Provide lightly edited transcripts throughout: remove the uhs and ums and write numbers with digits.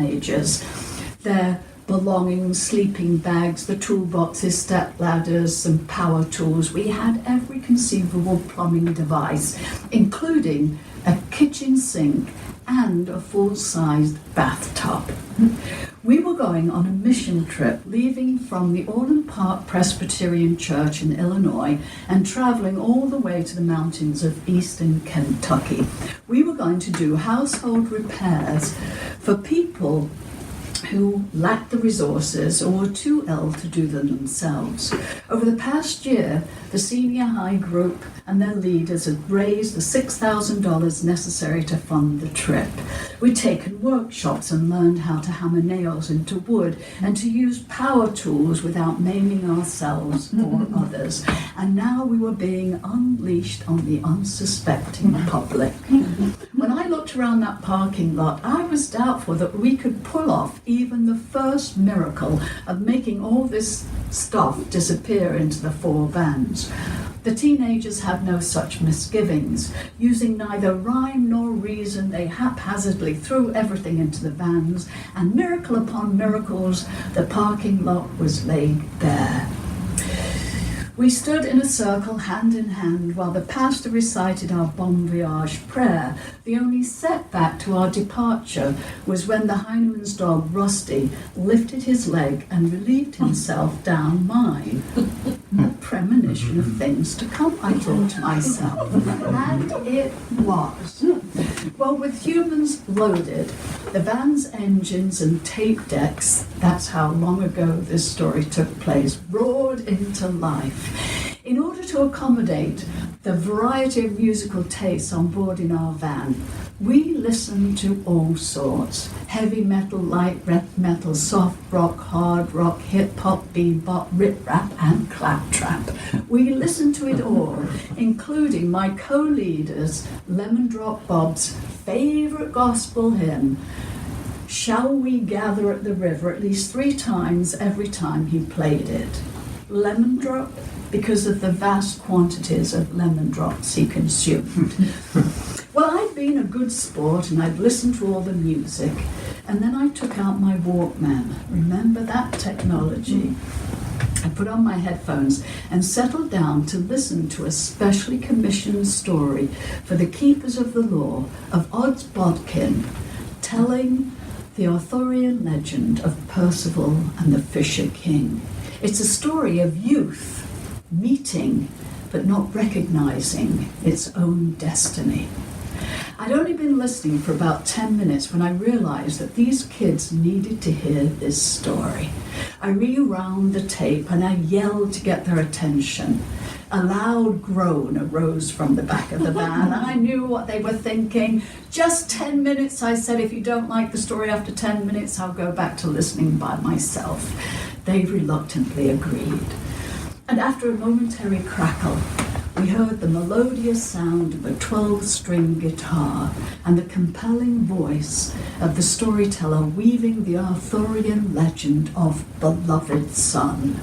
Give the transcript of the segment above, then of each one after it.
teenagers. Their belongings, sleeping bags, the toolboxes, step ladders, some power tools. We had every conceivable plumbing device, including a kitchen sink and a full-sized bathtub. We were going on a mission trip, leaving from the Orland Park Presbyterian Church in Illinois and traveling all the way to the mountains of eastern Kentucky. We were going to do household repairs for people who lacked the resources or were too ill to do them themselves. Over the past year, the senior high group and their leaders had raised the $6,000 necessary to fund the trip. We'd taken workshops and learned how to hammer nails into wood and to use power tools without maiming ourselves or others. And now we were being unleashed on the unsuspecting public. When I looked around that parking lot, I was doubtful that we could pull off even the first miracle of making all this stuff disappear into the 4 vans. The teenagers had no such misgivings. Using neither rhyme nor reason, they haphazardly threw everything into the vans, and miracle upon miracles, the parking lot was laid bare. We stood in a circle, hand in hand, while the pastor recited our bon voyage prayer. The only setback to our departure was when the Heineman's dog, Rusty, lifted his leg and relieved himself down mine. A premonition of things to come, I thought to myself. And it was. Well, with humans loaded, the van's engines and tape decks, that's how long ago this story took place, roared into life. In order to accommodate the variety of musical tastes on board in our van, we listened to all sorts: heavy metal, light metal, soft rock, hard rock, hip-hop, bebop, rip-rap and claptrap. We listened to it all, including my co-leader's Lemon Drop Bob's favourite gospel hymn, "Shall We Gather at the River," at least 3 times every time he played it. Lemon drop, because of the vast quantities of lemon drops he consumed. Well, I'd been a good sport and I'd listened to all the music, and then I took out my Walkman. Remember that technology? I put on my headphones and settled down to listen to a specially commissioned story for the keepers of the law of Odds Bodkin, telling the Arthurian legend of Percival and the Fisher King. It's a story of youth meeting but not recognizing its own destiny. I'd only been listening for about 10 minutes when I realized that these kids needed to hear this story. I rewound the tape and I yelled to get their attention. A loud groan arose from the back of the van. I knew what they were thinking. "Just 10 minutes," I said. "If you don't like the story after 10 minutes, I'll go back to listening by myself." They reluctantly agreed. And after a momentary crackle, we heard the melodious sound of a 12-string guitar and the compelling voice of the storyteller weaving the Arthurian legend of beloved son,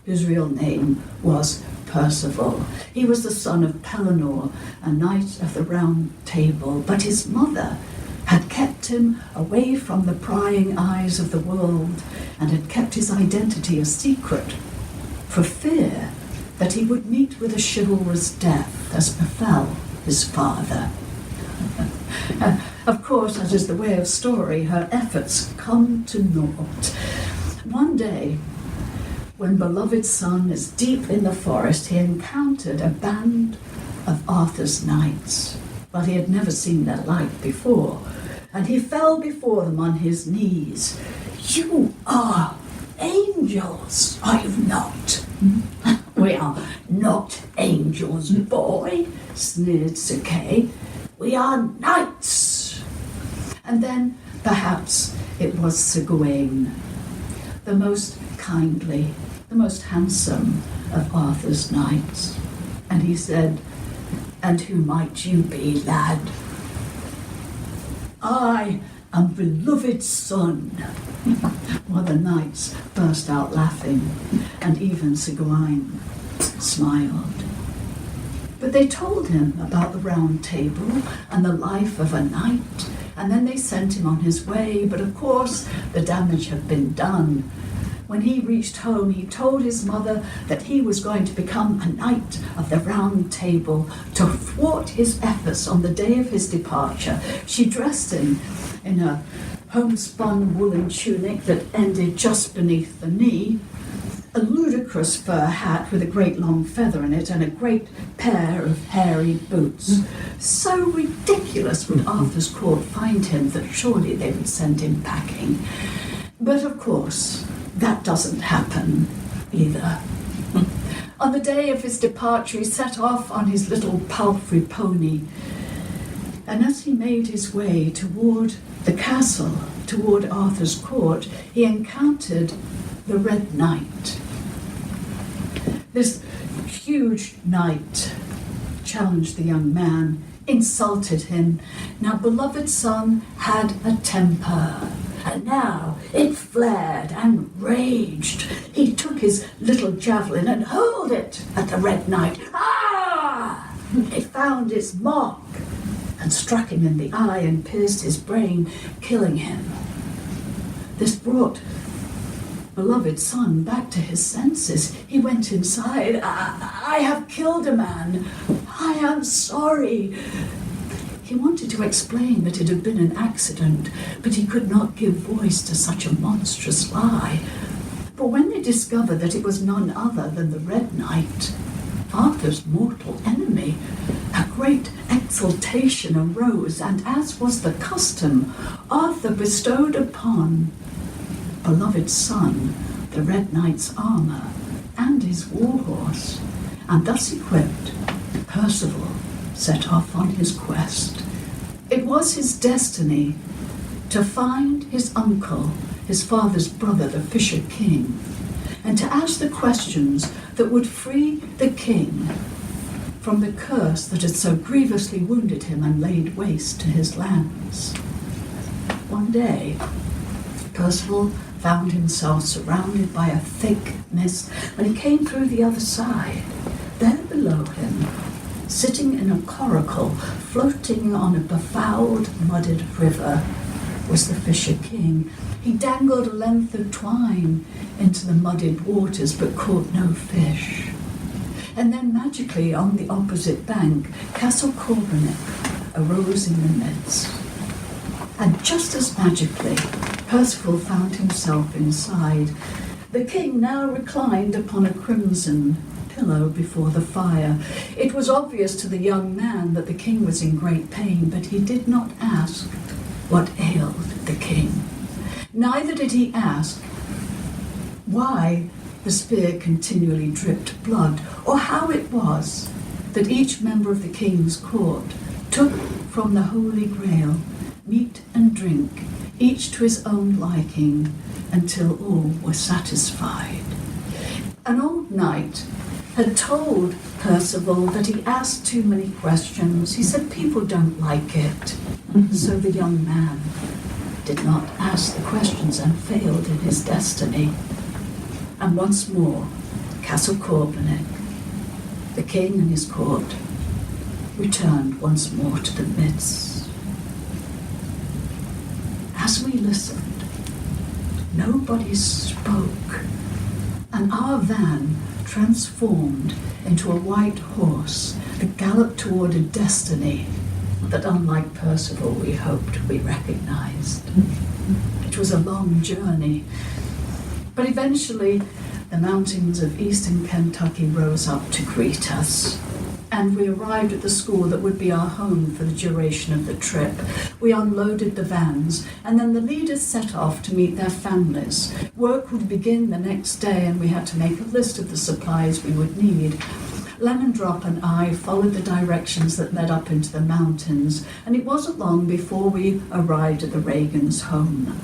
whose real name was Percival. He was the son of Pellinore, a knight of the Round Table, but his mother had kept him away from the prying eyes of the world and had kept his identity a secret, for fear that he would meet with a chivalrous death as befell his father. Of course, as is the way of story, her efforts come to naught. One day, when beloved son is deep in the forest, he encountered a band of Arthur's knights. Well, he had never seen their like before, and he fell before them on his knees. "You are angels, are you not?" "We are not angels, boy," sneered Sir Kay. "We are knights." And then, perhaps, it was Sir Gawain, the most kindly, the most handsome of Arthur's knights. And he said, "And who might you be, lad?" "I am beloved son." Well, the knights burst out laughing, and even Sir Gawain smiled. But they told him about the Round Table and the life of a knight and then they sent him on his way, but of course the damage had been done. When he reached home, he told his mother that he was going to become a knight of the Round Table to thwart his efforts on the day of his departure. She dressed him in a homespun woolen tunic that ended just beneath the knee, a ludicrous fur hat with a great long feather in it, and a great pair of hairy boots. So ridiculous would Arthur's court find him that surely they would send him packing. But of course, that doesn't happen either. On the day of his departure, he set off on his little palfrey pony, and as he made his way toward the castle, toward Arthur's court, he encountered the Red Knight. This huge knight challenged the young man, insulted him. Now, beloved son had a temper, and now it flared and raged. He took his little javelin and hurled it at the Red Knight. Ah! It found its mark and struck him in the eye and pierced his brain, killing him. This brought beloved son back to his senses. He went inside. I have killed a man. I am sorry. He wanted to explain that it had been an accident, but he could not give voice to such a monstrous lie. But when they discovered that it was none other than the Red Knight, Arthur's mortal enemy, a great exultation arose, and as was the custom, Arthur bestowed upon beloved son the Red Knight's armour and his war horse, and thus equipped, Percival set off on his quest. It was his destiny to find his uncle, his father's brother, the Fisher King, and to ask the questions that would free the king from the curse that had so grievously wounded him and laid waste to his lands. One day, Percival found himself surrounded by a thick mist when he came through the other side. There below him, sitting in a coracle, floating on a befouled, mudded river, was the Fisher King. He dangled a length of twine into the muddied waters, but caught no fish. And then magically, on the opposite bank, Castle Corbinic arose in the midst. And just as magically, Percival found himself inside. The king now reclined upon a crimson pillow before the fire. It was obvious to the young man that the king was in great pain, but he did not ask what ailed the king. Neither did he ask why the spear continually dripped blood, or how it was that each member of the king's court took from the Holy Grail meat and drink, each to his own liking, until all were satisfied. An old knight had told Percival that he asked too many questions. He said people don't like it. So the young man did not ask the questions and failed in his destiny. And once more, Castle Corbinic, the king and his court, returned once more to the midst. As we listened, nobody spoke, and our van transformed into a white horse that galloped toward a destiny that, unlike Percival, we hoped we recognized. It was a long journey, but eventually the mountains of eastern Kentucky rose up to greet us, and we arrived at the school that would be our home for the duration of the trip. We unloaded the vans, and then the leaders set off to meet their families. Work would begin the next day, and we had to make a list of the supplies we would need. Lemon Drop and I followed the directions that led up into the mountains, and it wasn't long before we arrived at the Reagans' home.